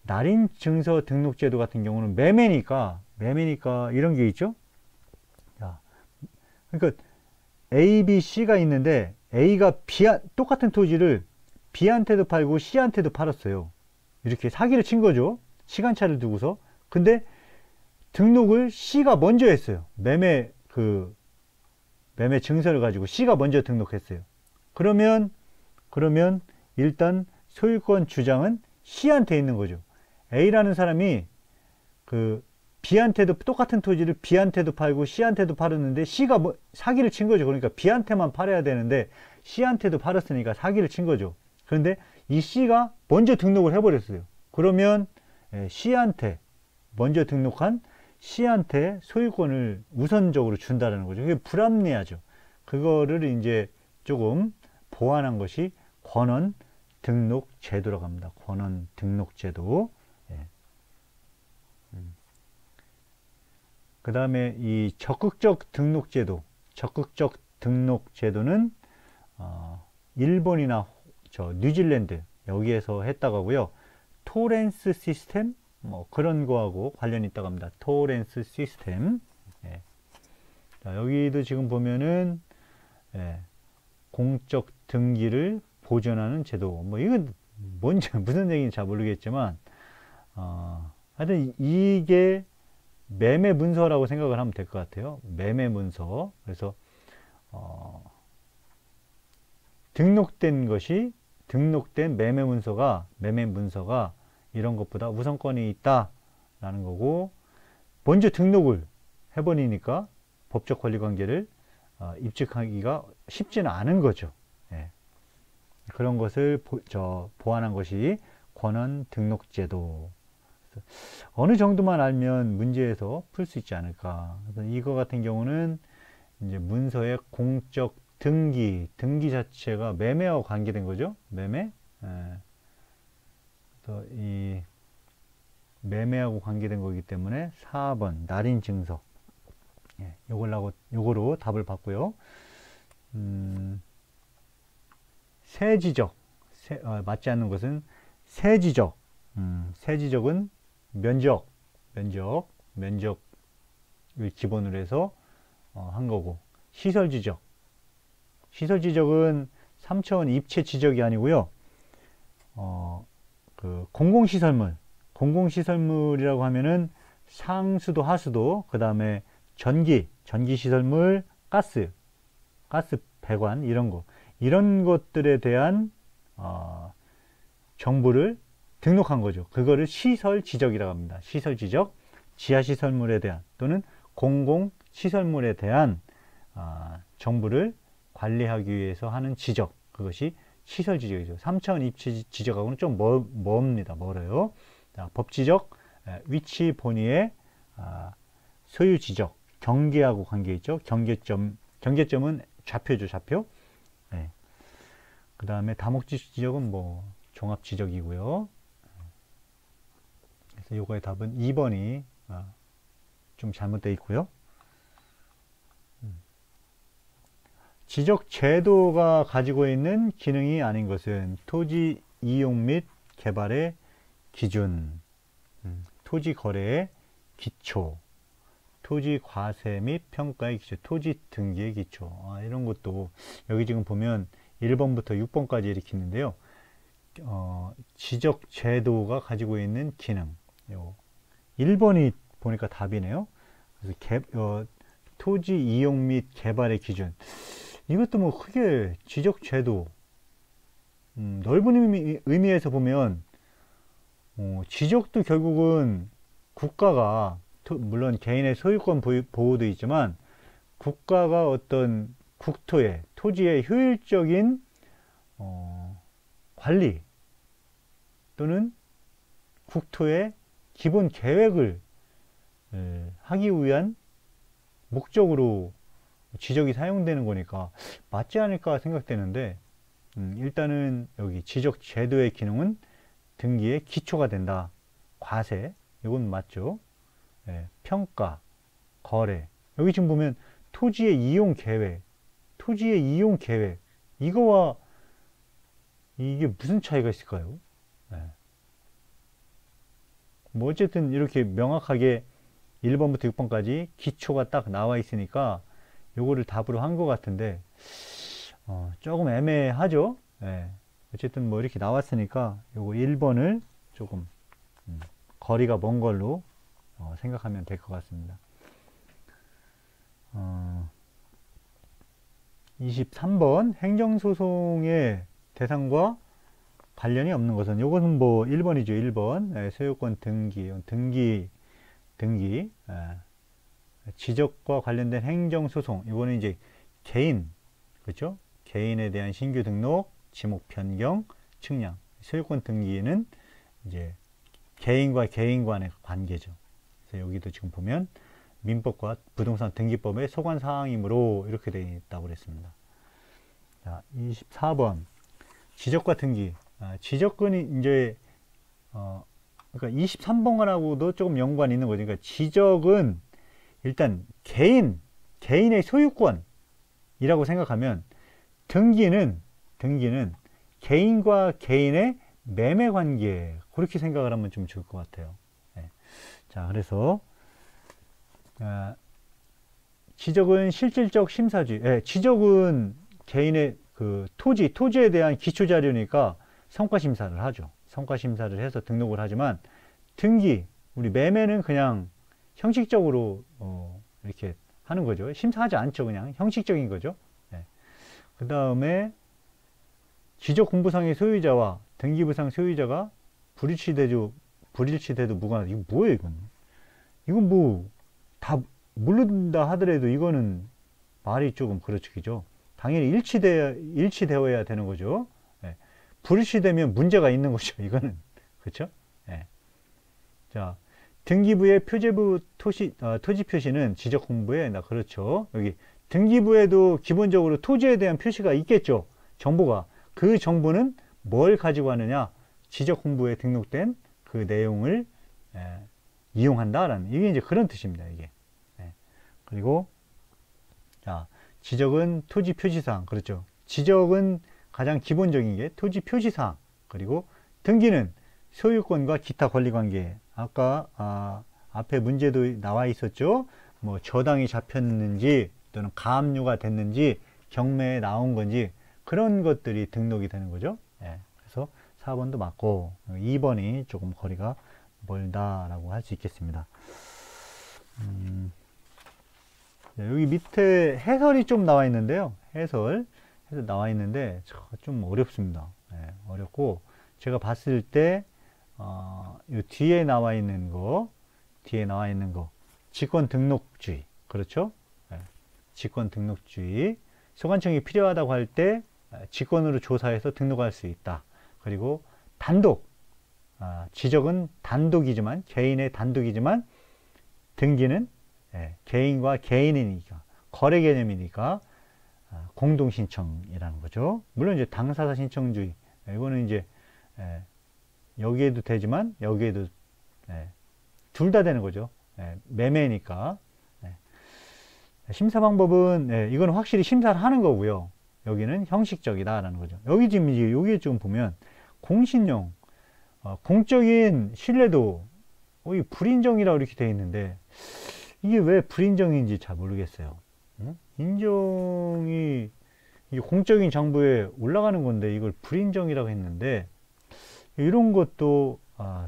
날인 증서 등록제도 같은 경우는 매매니까 이런 게 있죠. 자, 그러니까 A, B, C가 있는데 A가 똑같은 토지를 B한테도 팔고 C한테도 팔았어요. 이렇게 사기를 친 거죠. 시간차를 두고서. 근데 등록을 C가 먼저 했어요. 매매 증서를 가지고 C가 먼저 등록했어요. 그러면 일단 소유권 주장은 C한테 있는 거죠. A라는 사람이 B한테도 똑같은 토지를 B한테도 팔고 C한테도 팔았는데 C가 사기를 친 거죠. 그러니까 B한테만 팔아야 되는데 C한테도 팔았으니까 사기를 친 거죠. 그런데 이 C가 먼저 등록을 해버렸어요. 그러면 C한테 먼저 등록한 C한테 소유권을 우선적으로 준다는 거죠. 그게 불합리하죠. 그거를 이제 조금 보완한 것이 권원 등록 제도라고 합니다. 권원 등록 제도. 그 다음에 이 적극적 등록 제도는 일본이나 뉴질랜드 여기에서 했다고 하고요. 토렌스 시스템 뭐 그런 거하고 관련이 있다고 합니다. 토렌스 시스템. 자, 여기도 지금 보면은 공적 등기를 보존하는 제도. 뭐 이건 뭔지 무슨 얘기인지 잘 모르겠지만 하여튼 이게 매매 문서라고 생각을 하면 될 것 같아요. 매매 문서. 그래서 등록된 매매 문서가 이런 것보다 우선권이 있다라는 거고, 먼저 등록을 해버리니까 법적 권리 관계를 입증하기가 쉽지는 않은 거죠. 그런 것을 보완한 것이 권원 등록 제도. 어느 정도만 알면 문제에서 풀 수 있지 않을까. 그래서 이거 같은 경우는 이제 문서의 공적 등기 자체가 매매와 관계된 거죠. 매매. 그래서 이 매매하고 관계된 거기 때문에 4번 날인 증서. 요거로 답을 받고요. 세지적. 맞지 않는 것은 세지적. 세지적은 면적을 기본으로 해서 한 거고, 시설지적은 3차원 입체 지적이 아니고요. 공공시설물이라고 하면은 상수도 하수도, 그 다음에 전기시설물, 가스 배관 이런 것들에 대한 정보를 등록한 거죠. 그거를 시설지적이라고 합니다. 시설지적, 지하시설물에 대한 또는 공공시설물에 대한 정보를 관리하기 위해서 하는 지적, 그것이 시설지적이죠. 3차원 입체 지적하고는 좀 멀어요. 자, 법지적, 위치 본위의 소유지적, 경계하고 관계있죠. 경계점은 좌표죠, 좌표. 그 다음에 다목지적은 뭐 종합지적이고요. 그래서 요거의 답은 2번이 좀 잘못되어 있고요. 지적 제도가 가지고 있는 기능이 아닌 것은 토지 이용 및 개발의 기준, 토지 거래의 기초, 토지 과세 및 평가의 기초, 토지 등기의 기초. 이런 것도 여기 지금 보면 1번부터 6번까지 이렇게 있는데요. 지적 제도가 가지고 있는 기능. 1번이 보니까 답이네요. 그래서 토지 이용 및 개발의 기준. 이것도 뭐 크게 지적 제도, 넓은 의미에서 보면 지적도 결국은 국가가, 물론 개인의 소유권 보호도 있지만 국가가 어떤 국토의, 토지의 효율적인 관리 또는 국토의 기본 계획을 하기 위한 목적으로 지적이 사용되는 거니까 맞지 않을까 생각되는데, 일단은 여기 지적 제도의 기능은 등기의 기초가 된다. 과세, 이건 맞죠. 평가, 거래. 여기 지금 보면 토지의 이용 계획, 이거와 이게 무슨 차이가 있을까요? 뭐 어쨌든 이렇게 명확하게 1번부터 6번까지 기초가 딱 나와 있으니까 요거를 답으로 한 것 같은데 조금 애매하죠. 예. 어쨌든 뭐 이렇게 나왔으니까 요거 1번을 조금 거리가 먼 걸로 생각하면 될 것 같습니다. 23번 행정소송의 대상과 관련이 없는 것은, 요것은 뭐 1번이죠. 1번 예, 소유권 등기 예, 지적과 관련된 행정소송, 이거는 이제 개인, 그렇죠? 개인에 대한 신규 등록, 지목 변경, 측량. 소유권 등기는 이제 개인과 개인 간의 관계죠. 그래서 여기도 지금 보면 민법과 부동산 등기법의 소관 사항이므로 이렇게 되어 있다고 그랬습니다. 자, 24번 지적과 등기. 지적은 이제 그러니까 23번하고도 조금 연관이 있는 거죠. 그러니까 지적은 일단 개인의 소유권이라고 생각하면, 등기는 개인과 개인의 매매 관계, 그렇게 생각을 하면 좀 좋을 것 같아요. 네. 자, 그래서 지적은 실질적 심사주의. 예, 지적은 개인의 그 토지에 대한 기초 자료니까 성과 심사를 하죠. 성과 심사를 해서 등록을 하지만, 등기, 우리 매매는 그냥 형식적으로 이렇게 하는 거죠. 심사하지 않죠. 그냥 형식적인 거죠. 네. 그 다음에 지적 공부상의 소유자와 등기부상 소유자가 불일치돼도 무관하다. 이거 뭐예요, 이건? 이건 뭐 다 모른다 하더라도 이거는 말이 조금 그렇죠. 당연히 일치되어야 되는 거죠. 네. 불일치되면 문제가 있는 거죠. 이거는. 그렇죠? 네. 자, 등기부의 표제부 토지 표시는 지적 공부에 그렇죠. 여기 등기부에도 기본적으로 토지에 대한 표시가 있겠죠. 정보가. 그 정보는 뭘 가지고 하느냐? 지적 공부에 등록된 그 내용을 이용한다라는, 이게 이제 그런 뜻입니다. 이게. 그리고 자, 지적은 토지 표시사항. 그렇죠. 지적은 가장 기본적인 게 토지 표시사항. 그리고 등기는 소유권과 기타 권리관계. 아까 앞에 문제도 나와 있었죠. 뭐 저당이 잡혔는지 또는 가압류가 됐는지 경매에 나온 건지 그런 것들이 등록이 되는 거죠. 예, 그래서 4번도 맞고 2번이 조금 거리가 멀다라고 할 수 있겠습니다. 여기 밑에 해설이 좀 나와 있는데요. 해설 나와 있는데 좀 어렵습니다. 예, 어렵고, 제가 봤을 때 이 뒤에 나와 있는 거 직권 등록주의, 그렇죠? 예, 직권 등록주의, 소관청이 필요하다고 할 때 직권으로 조사해서 등록할 수 있다. 그리고 단독, 지적은 단독이지만, 개인의 단독이지만, 등기는 개인과 개인이니까, 거래 개념이니까 공동신청이라는 거죠. 물론 이제 당사자 신청주의, 이거는 이제 여기에도 되지만 여기에도 둘 다 되는 거죠. 매매니까. 심사 방법은 이거는 확실히 심사를 하는 거고요. 여기는 형식적이다라는 거죠. 여기 지금 이제 여기에 좀 보면 공신용, 공적인 신뢰도, 이 불인정이라고 이렇게 되어 있는데, 이게 왜 불인정인지 잘 모르겠어요. 인정이 이게 공적인 정보에 올라가는 건데 이걸 불인정이라고 했는데, 이런 것도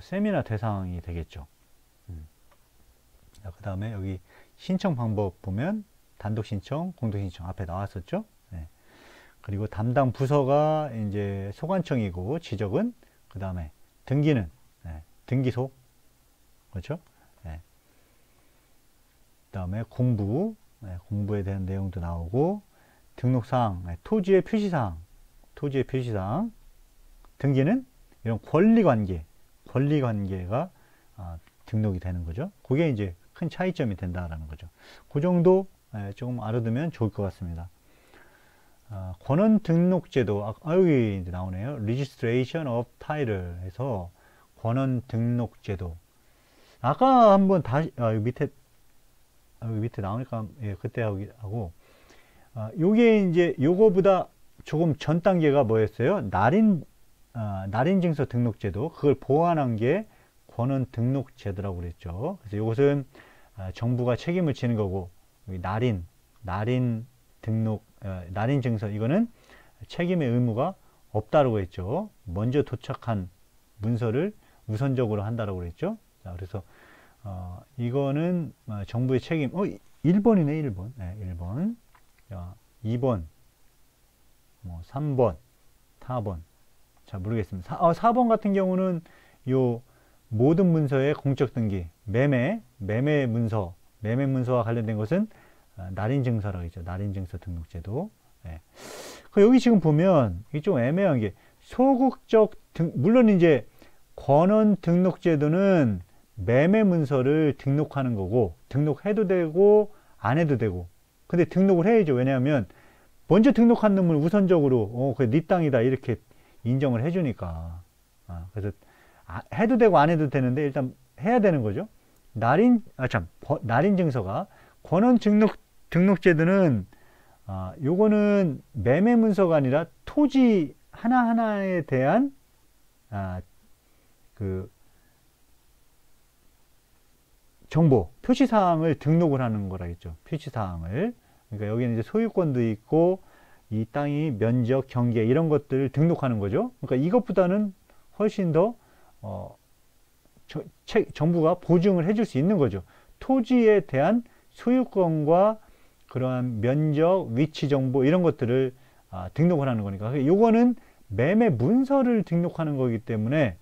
세미나 대상이 되겠죠. 그 다음에 여기 신청 방법 보면 단독 신청, 공동 신청 앞에 나왔었죠. 네. 그리고 담당 부서가 이제 소관청이고, 지적은 그 다음에 등기는 등기소, 그렇죠. 네. 그 다음에 공부에 대한 내용도 나오고, 등록사항, 토지의 표시사항, 등기는 이런 권리관계가 등록이 되는 거죠. 그게 이제 큰 차이점이 된다라는 거죠. 그 정도 조금 알아두면 좋을 것 같습니다. 권원 등록제도, 여기 이제 나오네요. Registration of Title 해서 권원 등록제도. 아까 한번 다시 여기 밑에 나오니까 그때 하고, 요게 이제 요거보다 조금 전 단계가 뭐였어요? 날인증서 등록제도. 그걸 보완한 게 권원 등록 제도라고 그랬죠. 그래서 이것은 정부가 책임을 지는 거고, 여기 날인 등록, 날인 증서, 이거는 책임의 의무가 없다라고 했죠. 먼저 도착한 문서를 우선적으로 한다라고 그랬죠. 자, 그래서 이거는 정부의 책임. 1번이네, 1번. 네, 1번. 자, 2번, 뭐 3번, 4번. 자, 모르겠습니다. 4번 같은 경우는 요 모든 문서의 공적 등기, 매매 문서와 관련된 것은 날인 증서라고 했죠. 날인 증서 등록제도. 네. 여기 지금 보면 이게 좀 애매한 게 소극적 물론 이제 권원 등록제도는 매매 문서를 등록하는 거고, 등록해도 되고 안 해도 되고, 근데 등록을 해야죠. 왜냐하면 먼저 등록한 놈을 우선적으로 그게 네 땅이다 이렇게 인정을 해주니까. 그래서 해도 되고 안 해도 되는데 일단 해야 되는 거죠. 날인 증서가 권원 등록제도는 요거는 매매 문서가 아니라 토지 하나하나에 대한 그 정보, 표시사항을 등록을 하는 거라겠죠. 표시사항을. 그러니까 여기는 이제 소유권도 있고, 이 땅이 면적, 경계, 이런 것들을 등록하는 거죠. 그러니까 이것보다는 훨씬 더, 정부가 보증을 해줄 수 있는 거죠. 토지에 대한 소유권과 그러한 면적, 위치 정보, 이런 것들을 등록을 하는 거니까. 요거는 매매 문서를 등록하는 거기 때문에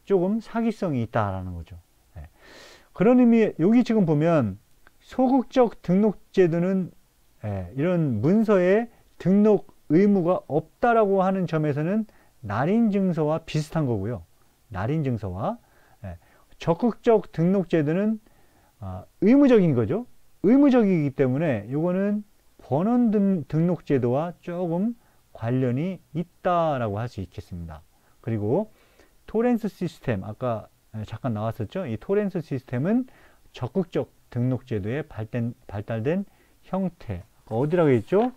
조금 사기성이 있다라는 거죠. 그런 의미, 여기 지금 보면 소극적 등록제도는 이런 문서에 등록 의무가 없다라고 하는 점에서는 날인증서와 비슷한 거고요. 날인증서와 적극적 등록제도는 의무적인 거죠. 의무적이기 때문에 이거는 권원 등록제도와 조금 관련이 있다라고 할 수 있겠습니다. 그리고 토렌스 시스템, 아까 잠깐 나왔었죠. 이 토렌스 시스템은 적극적 등록제도에 발달된 형태. 어디라고 했죠?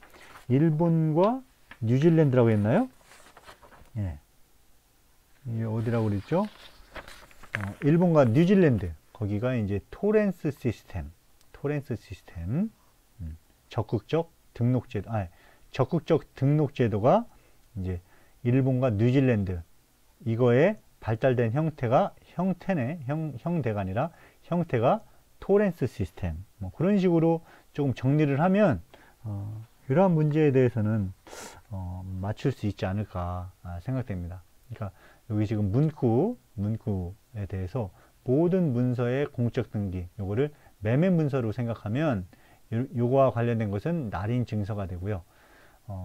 일본과 뉴질랜드라고 했나요? 예. 이게 어디라고 그랬죠? 일본과 뉴질랜드. 거기가 이제 토렌스 시스템. 적극적 등록제도. 적극적 등록제도가 이제 일본과 뉴질랜드. 이거에 발달된 형태가 형태가 아니라 형태가 토렌스 시스템. 뭐 그런 식으로 조금 정리를 하면 이러한 문제에 대해서는 맞출 수 있지 않을까 생각됩니다. 그러니까 여기 지금 문구에 대해서 모든 문서의 공적 등기, 요거를 매매 문서로 생각하면 요거와 관련된 것은 날인 증서가 되고요.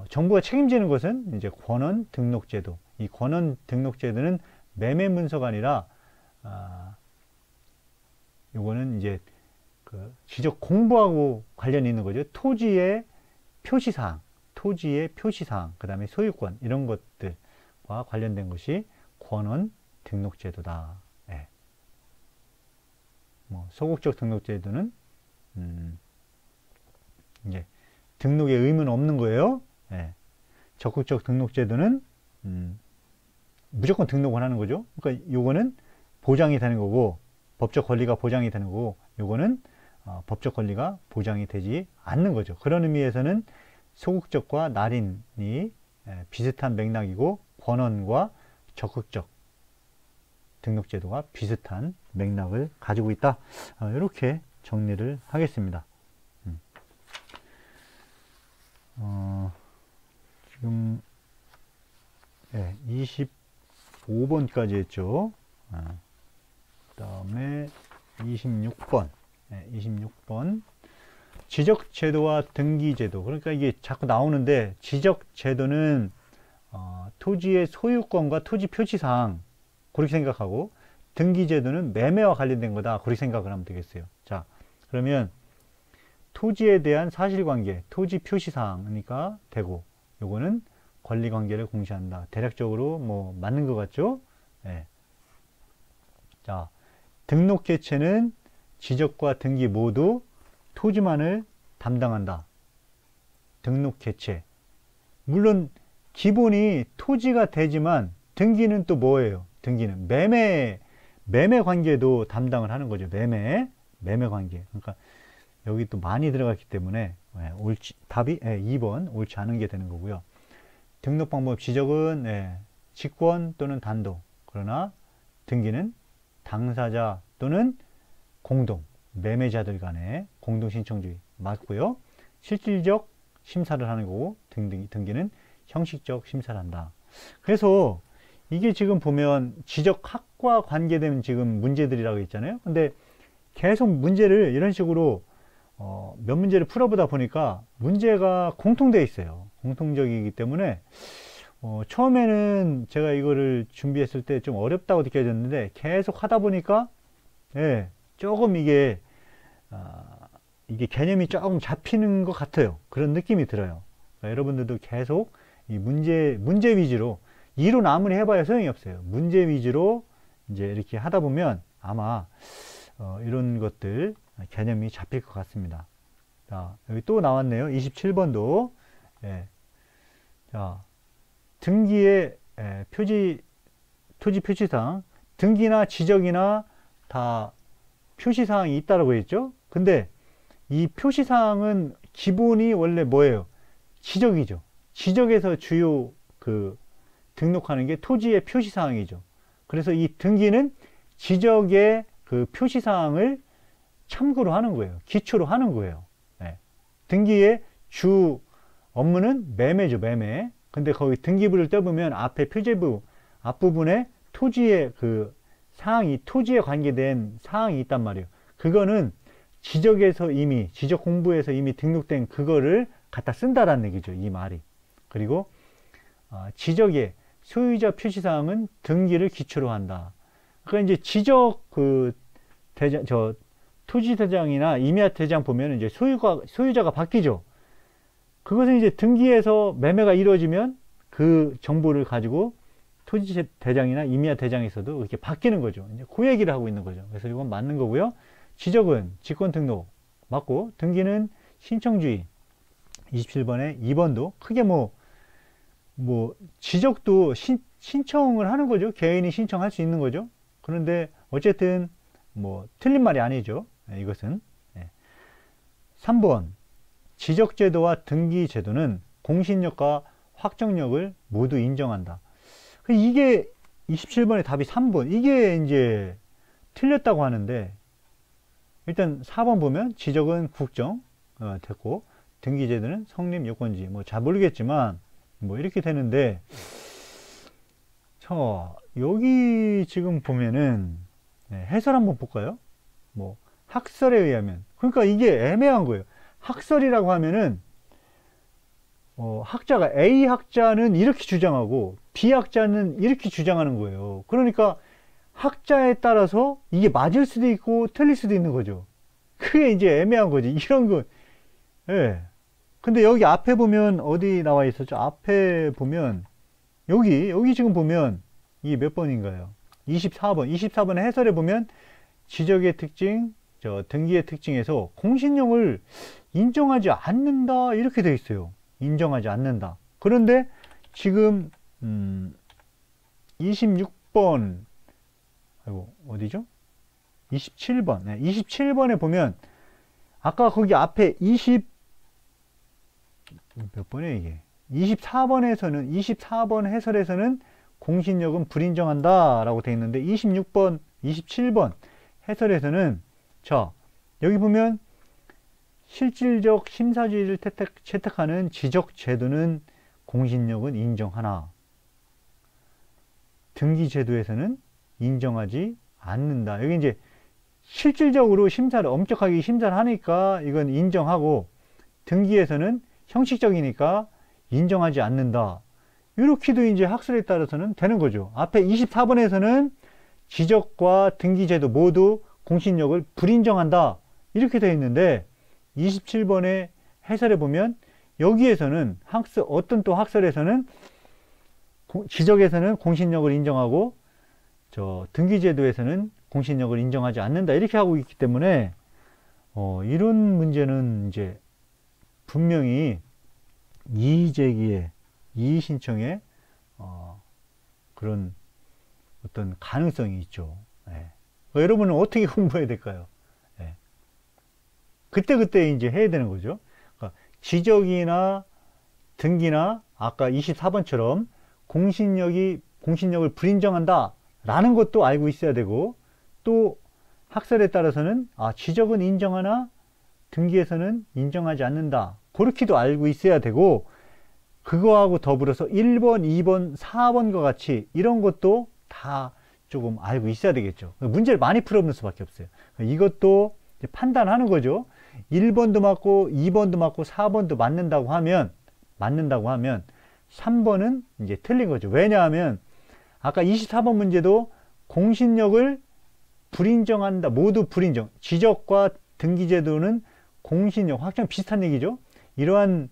정부가 책임지는 것은 이제 권원 등록제도. 이 권원 등록제도는 매매 문서가 아니라 요거는 이제 그 지적 공부하고 관련이 있는 거죠. 토지의 표시사항, 그 다음에 소유권, 이런 것들과 관련된 것이 권원 등록제도다. 예. 뭐 소극적 등록제도는 이제 등록의 의무는 없는 거예요. 예. 적극적 등록제도는 무조건 등록을 하는 거죠. 그러니까 요거는 보장이 되는 거고, 법적 권리가 보장이 되는 거고, 요거는 법적 권리가 보장이 되지 않는 거죠. 그런 의미에서는 소극적과 날인이 비슷한 맥락이고, 권원과 적극적 등록제도가 비슷한 맥락을 가지고 있다. 이렇게 정리를 하겠습니다. 지금 25번까지 했죠. 그 다음에 26번. 26번. 지적제도와 등기제도. 그러니까 이게 자꾸 나오는데, 지적제도는 토지의 소유권과 토지 표시사항, 그렇게 생각하고, 등기제도는 매매와 관련된 거다, 그렇게 생각을 하면 되겠어요. 자, 그러면 토지에 대한 사실관계, 토지 표시사항이니까 되고, 요거는 권리관계를 공시한다. 대략적으로 뭐 맞는 것 같죠? 네. 자, 등록 개체는 지적과 등기 모두 토지만을 담당한다. 등록 개체. 물론 기본이 토지가 되지만 등기는 또 뭐예요? 등기는 매매 관계도 담당을 하는 거죠. 매매 관계. 그러니까 여기 또 많이 들어갔기 때문에 답이 2번 옳지 않은 게 되는 거고요. 등록 방법 지적은 직권 또는 단독, 그러나 등기는 당사자 또는 공동, 매매자들 간의 공동 신청주의 맞고요. 실질적 심사를 하는 거고 등기는 형식적 심사를 한다. 그래서 이게 지금 보면 지적학과 관계된 지금 문제들이라고 있잖아요. 근데 계속 문제를 이런 식으로 몇 문제를 풀어보다 보니까 문제가 공통되어 있어요. 공통적이기 때문에 처음에는 제가 이거를 준비했을 때 좀 어렵다고 느껴졌는데 계속 하다 보니까 조금 이게 개념이 조금 잡히는 것 같아요. 그런 느낌이 들어요. 그러니까 여러분들도 계속 이 문제 위주로, 이론 아무리 해봐야 소용이 없어요. 문제 위주로 이제 이렇게 하다 보면 아마 이런 것들 개념이 잡힐 것 같습니다. 자, 여기 또 나왔네요. 27번도. 자, 등기의 토지 표시사항, 등기나 지적이나 다 표시사항이 있다라고 했죠. 근데 이 표시사항은 기본이 원래 뭐예요? 지적이죠. 지적에서 주요 등록하는 게 토지의 표시사항이죠. 그래서 이 등기는 지적의 표시사항을 참고로 하는 거예요. 기초로 하는 거예요. 등기의 주 업무는 매매죠, 매매. 근데 거기 등기부를 떼보면 앞에 표제부 앞부분에 토지의 사항이, 토지에 관계된 사항이 있단 말이에요. 그거는 지적 공부에서 이미 등록된 그거를 갖다 쓴다라는 얘기죠, 이 말이. 그리고 지적의 소유자 표시사항은 등기를 기초로 한다. 그러니까 이제 지적 토지대장이나 임야대장 보면 이제 소유자가 바뀌죠. 그것은 이제 등기에서 매매가 이루어지면 그 정보를 가지고 토지대장이나 임야대장에서도 이렇게 바뀌는 거죠. 이제 그 얘기를 하고 있는 거죠. 그래서 이건 맞는 거고요. 지적은 직권 등록 맞고, 등기는 신청주의. 27번에 2번도 크게 지적도 신청을 하는 거죠. 개인이 신청할 수 있는 거죠. 그런데 어쨌든 틀린 말이 아니죠. 이것은. 3번 지적제도와 등기제도는 공신력과 확정력을 모두 인정한다. 이게 27번의 답이 3번. 이게 이제 틀렸다고 하는데, 일단 4번 보면 지적은 국정 됐고, 등기제도는 성립 요건지 잘 모르겠지만 이렇게 되는데, 여기 지금 보면은 해설 한번 볼까요? 학설에 의하면, 그러니까 이게 애매한 거예요. 학설이라고 하면은 학자가 A 학자는 이렇게 주장하고 B 학자는 이렇게 주장하는 거예요. 그러니까 학자에 따라서 이게 맞을 수도 있고 틀릴 수도 있는 거죠. 그게 이제 애매한 거지. 이런 거. 근데 여기 앞에 보면 어디 나와 있었죠? 앞에 보면 여기 지금 보면 이게 몇 번인가요? 24번. 24번의 해설에 보면 지적의 특징, 등기의 특징에서 공신력을 인정하지 않는다 이렇게 되어 있어요. 인정하지 않는다. 그런데 지금 26번 어디죠? 27번. 27번에 보면 아까 거기 앞에 몇 번이에요 이게? 24번 해설에서는 공신력은 불인정한다 라고 되어 있는데, 27번 해설에서는 여기 보면 실질적 심사주의를 채택하는 지적제도는 공신력은 인정하나 등기제도에서는 인정하지 않는다. 여기 이제 실질적으로 엄격하게 심사를 하니까 이건 인정하고, 등기에서는 형식적이니까 인정하지 않는다. 이렇게도 이제 학설에 따라서는 되는 거죠. 앞에 24번에서는 지적과 등기제도 모두 공신력을 불인정한다 이렇게 되어 있는데, 27번의 해설에 보면 여기에서는 어떤 또 학설에서는 지적에서는 공신력을 인정하고 등기제도에서는 공신력을 인정하지 않는다 이렇게 하고 있기 때문에 이런 문제는 이제 분명히 이의제기에 이의신청에 그런 어떤 가능성이 있죠. 여러분은 어떻게 공부해야 될까요? 예. 그때그때 이제 해야 되는 거죠. 그러니까 지적이나 등기나 아까 24번처럼 공신력을 불인정한다 라는 것도 알고 있어야 되고, 또 학설에 따라서는 지적은 인정하나 등기에서는 인정하지 않는다, 그렇게도 알고 있어야 되고, 그거하고 더불어서 1번, 2번, 4번과 같이 이런 것도 다 조금 알고 있어야 되겠죠. 문제를 많이 풀어보는 수밖에 없어요. 이것도 판단하는 거죠. 1번도 맞고 2번도 맞고 4번도 맞는다고 하면 3번은 이제 틀린 거죠. 왜냐하면 아까 24번 문제도 공신력을 불인정한다, 모두 불인정, 지적과 등기제도는 공신력, 확정 비슷한 얘기죠. 이러한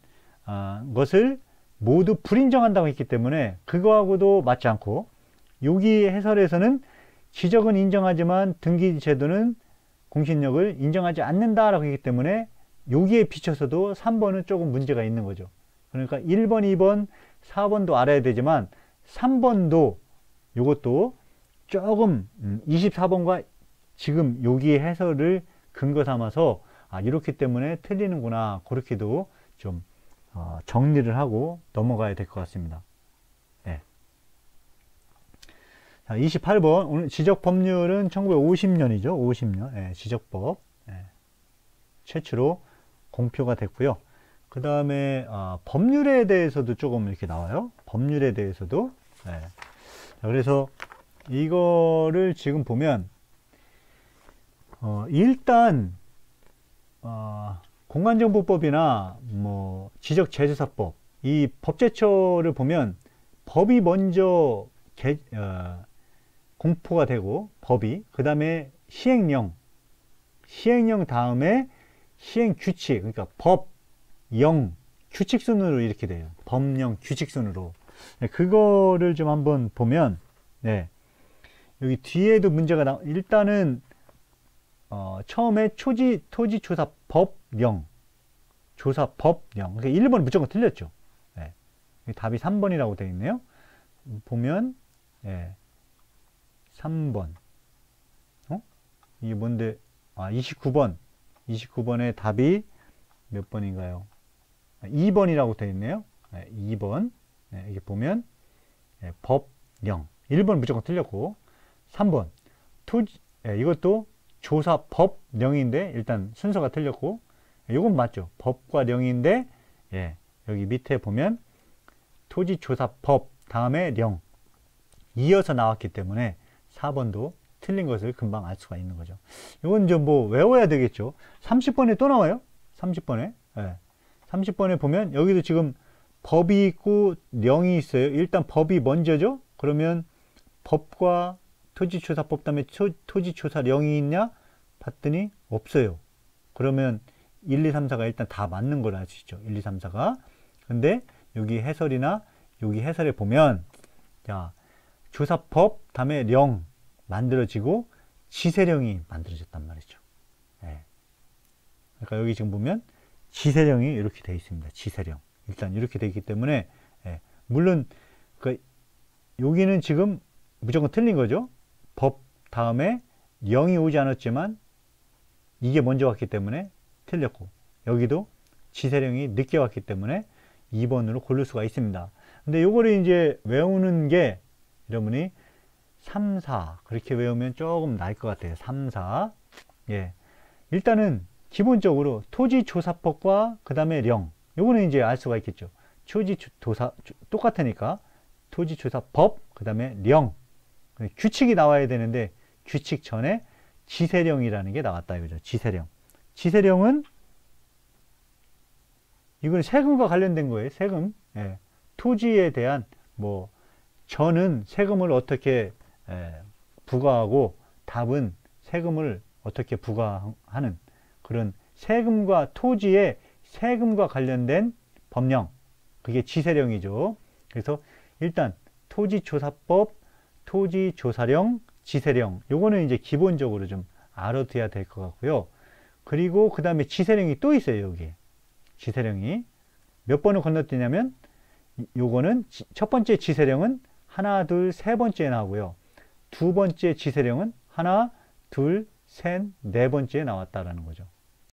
것을 모두 불인정한다고 했기 때문에 그거하고도 맞지 않고, 여기 해설에서는 지적은 인정하지만 등기제도는 공신력을 인정하지 않는다라고 했기 때문에 여기에 비춰서도 3번은 조금 문제가 있는 거죠. 그러니까 1번, 2번, 4번도 알아야 되지만 3번도 이것도 조금 24번과 지금 여기 해설을 근거 삼아서 이렇기 때문에 틀리는구나, 그렇게도 좀 정리를 하고 넘어가야 될 것 같습니다. 네. 자, 28번 오늘 지적법률은 1950년이죠. 50년 네, 지적법 최초로 공표가 됐고요. 그 다음에 법률에 대해서도 조금 이렇게 나와요. 법률에 대해서도. 자, 그래서 이거를 지금 보면 일단 공간정보법이나 뭐 지적재조사법, 이 법제처를 보면 법이 먼저 공포가 되고, 법이 그 다음에 시행령 다음에 시행규칙, 그러니까 법, 령, 규칙 순으로 이렇게 돼요. 법령, 규칙 순으로. 그거를 좀 한번 보면, 여기 뒤에도 문제가 일단은 처음에 토지조사법령, 조사법령. 그러니까 1번 무조건 틀렸죠. 답이 3번이라고 되어 있네요. 보면 3번. 이게 뭔데? 29번. 29번의 답이 몇 번인가요? 2번이라고 되어 있네요. 2번. 이게 보면 법령. 1번 무조건 틀렸고, 3번 이것도 조사법령인데 일단 순서가 틀렸고, 이건 맞죠. 법과 령인데 여기 밑에 보면 토지조사법 다음에 령 이어서 나왔기 때문에 4번도 틀린 것을 금방 알 수가 있는 거죠. 이건 좀 뭐 외워야 되겠죠. 30번에 또 나와요. 30번에 30번에 보면 여기도 지금 법이 있고 령이 있어요. 일단 법이 먼저죠. 그러면 법과 토지조사법 다음에 토지조사령이 있냐 봤더니 없어요. 그러면 1, 2, 3, 4가 일단 다 맞는 걸 알 수 있죠. 1, 2, 3, 4가. 근데 여기 해설이나 여기 해설에 보면 조사법 다음에 령 만들어지고 지세령이 만들어졌단 말이죠. 그러니까 여기 지금 보면 지세령이 이렇게 되어 있습니다. 지세령. 일단 이렇게 되어 있기 때문에 물론 여기는 지금 무조건 틀린 거죠. 법 다음에 령이 오지 않았지만 이게 먼저 왔기 때문에 틀렸고, 여기도 지세령이 늦게 왔기 때문에 2번으로 고를 수가 있습니다. 근데 요거를 이제 외우는 게 여러분이 3, 4 그렇게 외우면 조금 나을 것 같아요. 3, 4. 일단은 기본적으로 토지조사법과 그 다음에 령, 요거는 이제 알 수가 있겠죠. 토지조사 똑같으니까 토지조사법 그 다음에 령, 규칙이 나와야 되는데 규칙 전에 지세령이라는 게 나왔다 이거죠. 지세령은 이건 세금과 관련된 거예요. 세금. 토지에 대한 저는 세금을 어떻게 부과하고 답은 세금을 어떻게 부과하는 그런 세금과 토지의 세금과 관련된 법령, 그게 지세령이죠. 그래서 일단 토지조사법, 토지조사령, 지세령, 요거는 이제 기본적으로 좀 알아둬야 될 것 같고요. 그리고 그 다음에 지세령이 또 있어요. 여기 지세령이 몇 번을 건너뛰냐면 요거는 첫 번째 지세령은 하나, 둘, 세 번째에 나오고요. 두 번째 지세령은 하나, 둘, 셋, 네 번째에 나왔다라는 거죠.